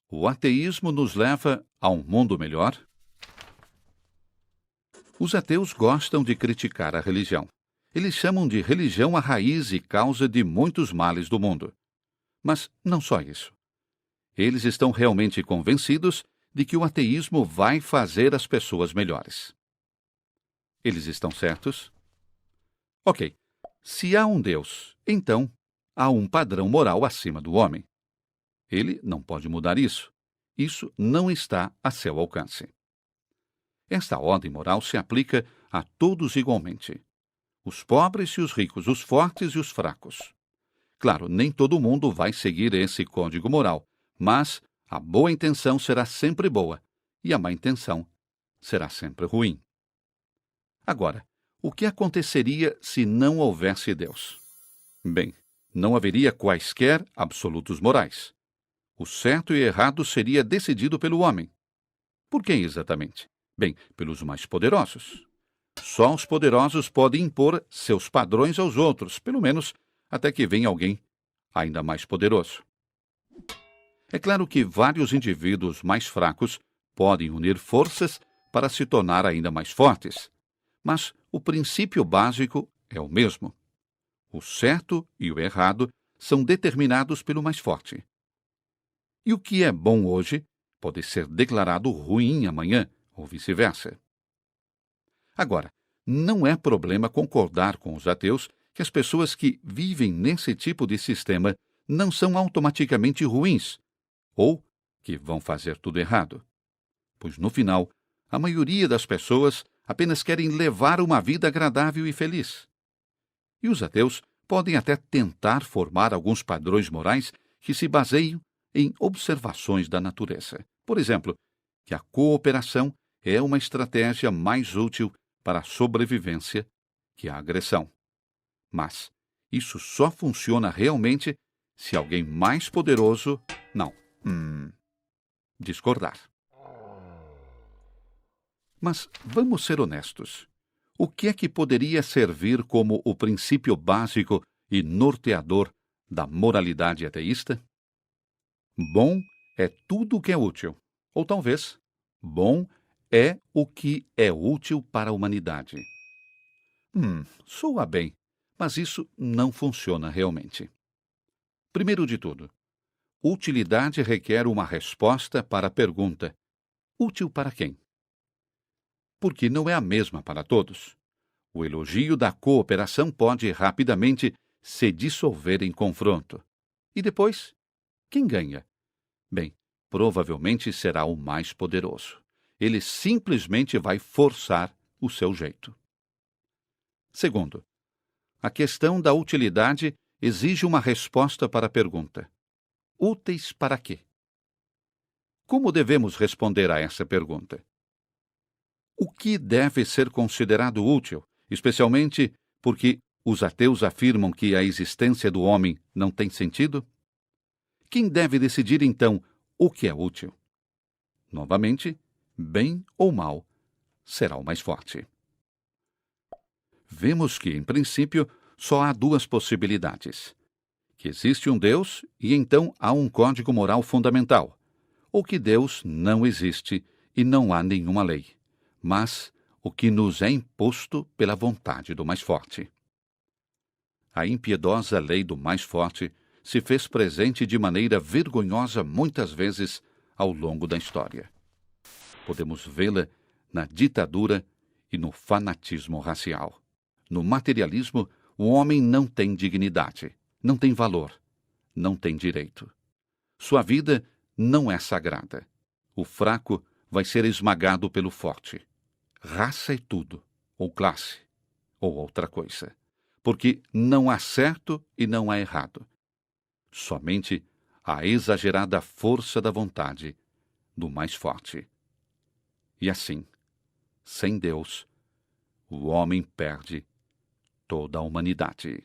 O ateísmo nos leva a um mundo melhor? Os ateus gostam de criticar a religião. Eles chamam de religião a raiz e causa de muitos males do mundo. Mas não só isso. Eles estão realmente convencidos de que o ateísmo vai fazer as pessoas melhores. Eles estão certos? Ok. Se há um Deus, então há um padrão moral acima do homem. Ele não pode mudar isso. Isso não está a seu alcance. Esta ordem moral se aplica a todos igualmente. Os pobres e os ricos, os fortes e os fracos. Claro, nem todo mundo vai seguir esse código moral, mas a boa intenção será sempre boa e a má intenção será sempre ruim. Agora, o que aconteceria se não houvesse Deus? Bem, não haveria quaisquer absolutos morais. O certo e errado seria decidido pelo homem. Por quem exatamente? Bem, pelos mais poderosos. Só os poderosos podem impor seus padrões aos outros, pelo menos até que venha alguém ainda mais poderoso. É claro que vários indivíduos mais fracos podem unir forças para se tornar ainda mais fortes, mas o princípio básico é o mesmo. O certo e o errado são determinados pelo mais forte. E o que é bom hoje pode ser declarado ruim amanhã, ou vice-versa. Agora, não é problema concordar com os ateus que as pessoas que vivem nesse tipo de sistema não são automaticamente ruins, ou que vão fazer tudo errado. Pois, no final, a maioria das pessoas apenas querem levar uma vida agradável e feliz. E os ateus podem até tentar formar alguns padrões morais que se baseiam em observações da natureza. Por exemplo, que a cooperação é uma estratégia mais útil para a sobrevivência que a agressão. Mas isso só funciona realmente se alguém mais poderoso discordar. Mas vamos ser honestos. O que é que poderia servir como o princípio básico e norteador da moralidade ateísta? Bom é tudo o que é útil. Ou talvez, bom é o que é útil para a humanidade. Soa bem, mas isso não funciona realmente. Primeiro de tudo, utilidade requer uma resposta para a pergunta: útil para quem? Porque não é a mesma para todos. O elogio da cooperação pode rapidamente se dissolver em confronto. E depois, quem ganha? Bem, provavelmente será o mais poderoso. Ele simplesmente vai forçar o seu jeito. Segundo, a questão da utilidade exige uma resposta para a pergunta: úteis para quê? Como devemos responder a essa pergunta? O que deve ser considerado útil, especialmente porque os ateus afirmam que a existência do homem não tem sentido? Quem deve decidir, então, o que é útil? Novamente, bem ou mal, será o mais forte. Vemos que, em princípio, só há duas possibilidades: que existe um Deus e então há um código moral fundamental, ou que Deus não existe e não há nenhuma lei, mas o que nos é imposto pela vontade do mais forte. A impiedosa lei do mais forte se fez presente de maneira vergonhosa muitas vezes ao longo da história. Podemos vê-la na ditadura e no fanatismo racial. No materialismo, o homem não tem dignidade, não tem valor, não tem direito. Sua vida não é sagrada. O fraco vai ser esmagado pelo forte. Raça é tudo, ou classe, ou outra coisa. Porque não há certo e não há errado. Somente a exagerada força da vontade do mais forte. E assim, sem Deus, o homem perde toda a humanidade.